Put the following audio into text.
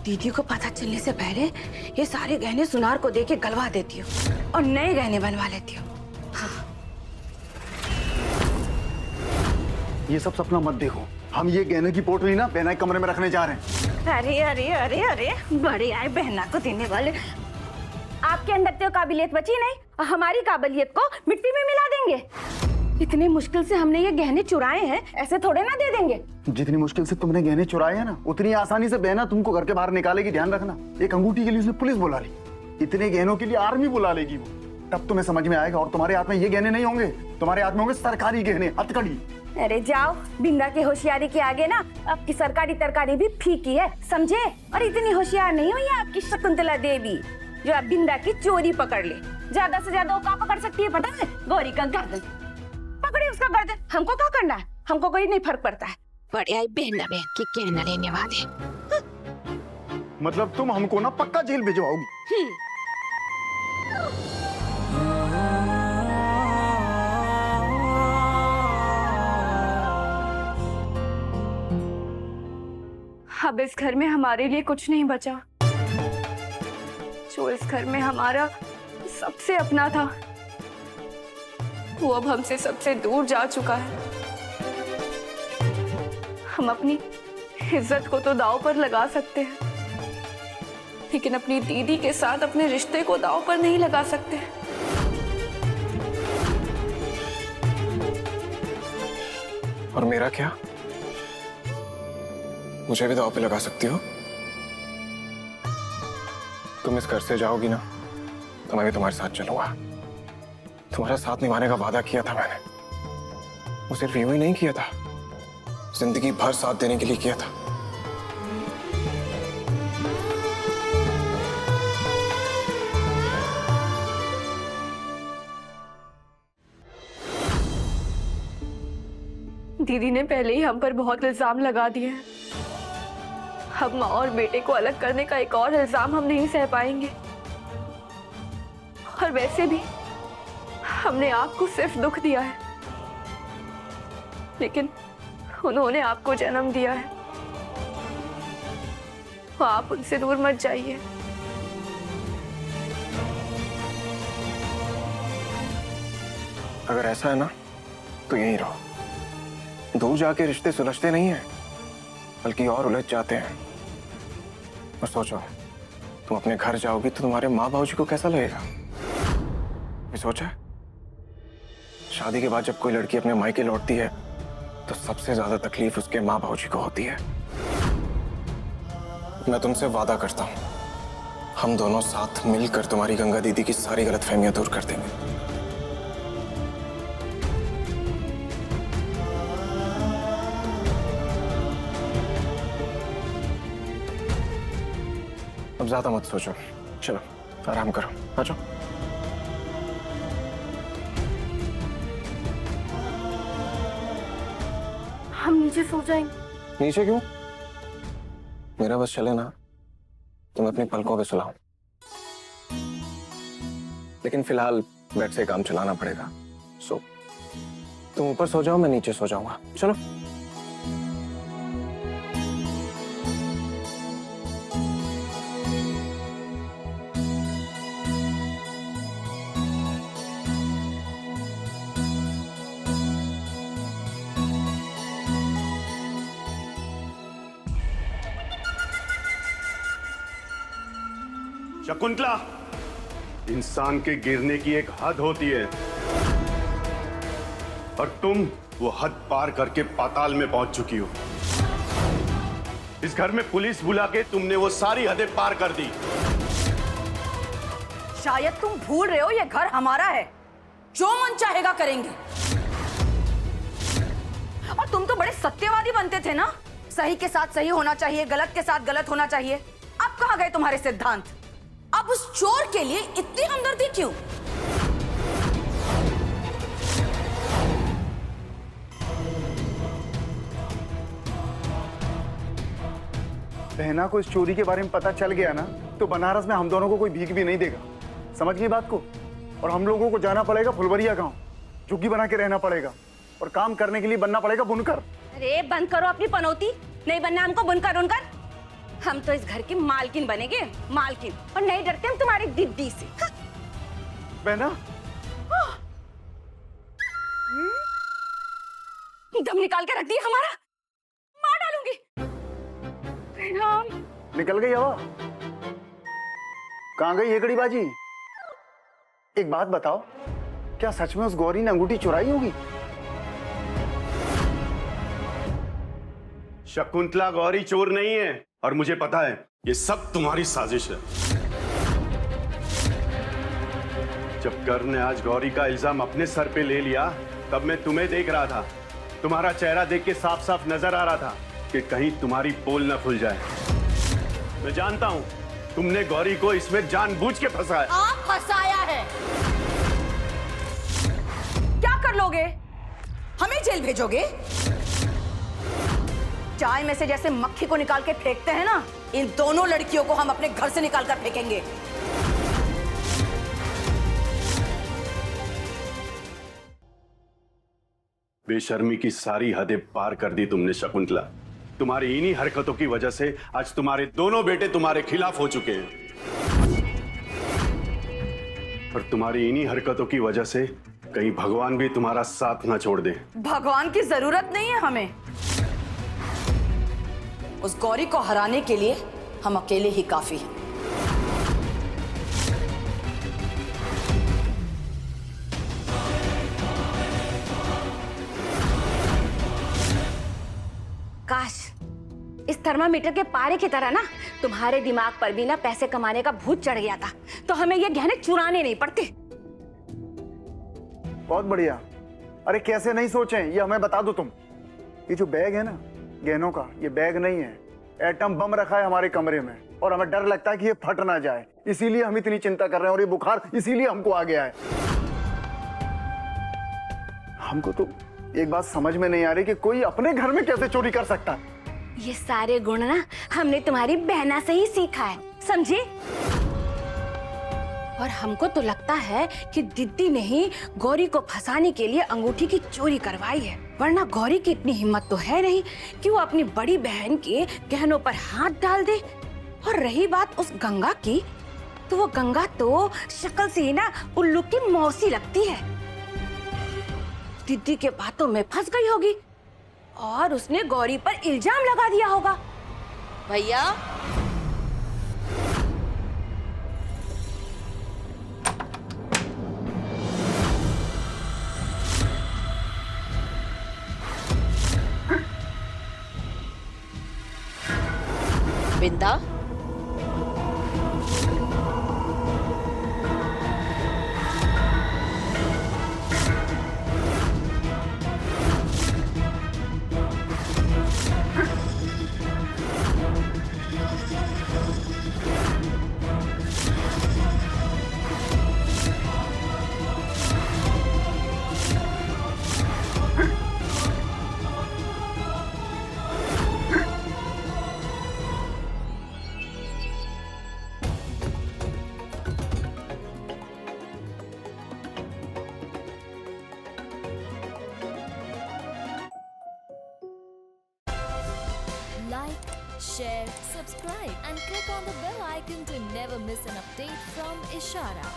दीदी को पता चलने से पहले ये सारे गहने सुनार को देके गलवा देती हूँ और नए गहने बनवा लेती हूँ। ये सब सपना मत देखो, हम ये गहने की पोटली ना बहना के कमरे में रखने जा रहे हैं। अरे अरे अरे अरे, बड़े आए बहना को देने वाले। आपके अंदर तो काबिलियत बची नहीं और हमारी काबिलियत को मिट्टी में मिला देंगे। इतने मुश्किल से हमने ये गहने चुराए हैं, ऐसे थोड़े ना दे देंगे। जितनी मुश्किल से तुमने गहने चुराए हैं ना, उतनी आसानी से बहना तुमको घर के बाहर निकालेगी, ध्यान रखना। एक अंगूठी के लिए उसने पुलिस बुला ली, इतने गहनों के लिए आर्मी बुला लेगी वो, तब तुम्हें समझ में आएगा। और तुम्हारे हाथ में ये गहने नहीं होंगे, तुम्हारे हाथ में होंगे सरकारी गहने, हथकड़ी। अरे जाओ, बिंदा की होशियारी के आगे ना आपकी सरकारी तरकारी भी फीकी है, समझे? और इतनी होशियार नहीं हुई आपकी शकुंतला देवी जो आप बिंदा की चोरी पकड़ ले। ज्यादा से ज्यादा वो क्या पकड़ सकती है पता है? गौरी का गर्दन पकड़े, उसका गर्दन। हमको क्या करना है? हमको कोई नहीं फर्क पड़ता है। बड़े आई बहना बहन की कहना लेने वाले। मतलब तुम हमको ना पक्का जेल भिजवाओगी। अब इस घर में हमारे लिए कुछ नहीं बचा। जो इस घर में हमारा सबसे अपना था वो अब हमसे सबसे दूर जा चुका है। हम अपनी इज्जत को तो दांव पर लगा सकते हैं, लेकिन अपनी दीदी के साथ अपने रिश्ते को दांव पर नहीं लगा सकते। और मेरा क्या? मुझे भी दांव पे लगा सकती हो? तुम इस घर से जाओगी ना तो मैं भी तुम्हारे साथ चलूंगा। तुम्हारा साथ निभाने का वादा किया था मैंने, वो सिर्फ यूं ही नहीं किया था, जिंदगी भर साथ देने के लिए किया था। दीदी ने पहले ही हम पर बहुत इल्जाम लगा दिए हैं। अब माँ और बेटे को अलग करने का एक और इल्जाम हम नहीं सह पाएंगे। और वैसे भी हमने आपको सिर्फ दुख दिया है, लेकिन उन्होंने आपको जन्म दिया है। आप उनसे दूर मत जाइए। अगर ऐसा है ना तो यहीं रहो। दूर जाके रिश्ते सुलझते नहीं हैं, बल्कि और उलझ जाते हैं। और सोचो, तुम अपने घर जाओगी तो तुम्हारे माँ बाबूजी को कैसा लगेगा? ये सोचा है? शादी के बाद जब कोई लड़की अपने मायके लौटती है तो सबसे ज्यादा तकलीफ उसके माँ बाबूजी को होती है। मैं तुमसे वादा करता हूं, हम दोनों साथ मिलकर तुम्हारी गंगा दीदी की सारी गलतफहमियां दूर कर देंगे। अब ज्यादा मत सोचो, चलो आराम करो, आ जाओ। हम नीचे सो जाएंगे। नीचे क्यों? मेरा बस चले ना तो मैं अपनी पलकों पे सुलाऊं, लेकिन फिलहाल बेड से काम चलाना पड़ेगा। सो तुम ऊपर सो जाओ, मैं नीचे सो जाऊंगा। चलो। शकुंतला, इंसान के गिरने की एक हद होती है और तुम वो हद पार करके पाताल में पहुंच चुकी हो। इस घर में पुलिस बुला के तुमने वो सारी हदें पार कर दी। शायद तुम भूल रहे हो ये घर हमारा है, जो मन चाहेगा करेंगे। और तुम तो बड़े सत्यवादी बनते थे ना, सही के साथ सही होना चाहिए, गलत के साथ गलत होना चाहिए। अब कहाँ गए तुम्हारे सिद्धांत? अब उस चोर के लिए इतनी हमदर्दी क्यों? बहना को इस चोरी के बारे में पता चल गया ना तो बनारस में हम दोनों को कोई भीख भी नहीं देगा। समझ गई बात को? और हम लोगों को जाना पड़ेगा फुलवरिया गांव, झुग्गी बना के रहना पड़ेगा और काम करने के लिए बनना पड़ेगा बुनकर। अरे बंद करो अपनी पनौती, नहीं बनना हमको बुनकर उनकर। हम तो इस घर की मालकिन बनेंगे, मालकिन, और नहीं डरते हम तुम्हारी दीदी से। हाँ। बहना, दम निकाल के रख दिया हमारा, मार डालूंगी। राम, निकल गई हवा? कहाँ गई हेकड़ी बाजी? एक बात बताओ, क्या सच में उस गौरी ने अंगूठी चुराई होगी? शकुंतला गौरी चोर नहीं है, और मुझे पता है ये सब तुम्हारी साजिश है। जब कर ने आज गौरी का इल्जाम अपने सर पे ले लिया, तब मैं तुम्हें देख रहा था। तुम्हारा चेहरा देख के साफ साफ नजर आ रहा था कि कहीं तुम्हारी पोल न खुल जाए। मैं जानता हूं तुमने गौरी को इसमें जानबूझ के फंसाया। आप फंसाया है। क्या कर लोगे? हमें जेल भेजोगे? चाय में से जैसे मक्खी को निकाल के फेंकते हैं ना, इन दोनों लड़कियों को हम अपने घर से निकाल कर फेंकेंगे। बेशर्मी की सारी हदें पार कर दी तुमने शकुंतला। तुम्हारी इन्हीं हरकतों की वजह से आज तुम्हारे दोनों बेटे तुम्हारे खिलाफ हो चुके हैं, और तुम्हारी इन्हीं हरकतों की वजह से कहीं भगवान भी तुम्हारा साथ ना छोड़ दे। भगवान की जरूरत नहीं है हमें। उस गौरी को हराने के लिए हम अकेले ही काफी हैं। काश इस थर्मामीटर के पारे की तरह ना तुम्हारे दिमाग पर भी ना पैसे कमाने का भूत चढ़ गया था, तो हमें ये गहने चुराने नहीं पड़ते। बहुत बढ़िया। अरे कैसे नहीं सोचे, ये हमें बता दो तुम। ये जो बैग है ना गहनों का, ये बैग नहीं है, एटम बम रखा है हमारे कमरे में, और हमें डर लगता है कि ये फट ना जाए, इसीलिए हम इतनी चिंता कर रहे हैं, और ये बुखार इसीलिए हमको आ गया है। हमको तो एक बात समझ में नहीं आ रही कि कोई अपने घर में कैसे चोरी कर सकता है। ये सारे गुण ना हमने तुम्हारी बहना से ही सीखा है, समझे? और हमको तो लगता है कि दीदी ने ही गौरी को फंसाने के लिए अंगूठी की चोरी करवाई है, वरना गौरी की इतनी हिम्मत तो है नहीं कि वो अपनी बड़ी बहन के गहनों पर हाथ डाल दे। और रही बात उस गंगा की, तो वो गंगा तो शक्ल से ही ना उल्लू की मौसी लगती है। दीदी के बातों में फंस गई होगी और उसने गौरी पर इल्जाम लगा दिया होगा। भैया, बिंदा, Like, share, subscribe and click on the bell icon to never miss an update from Ishara.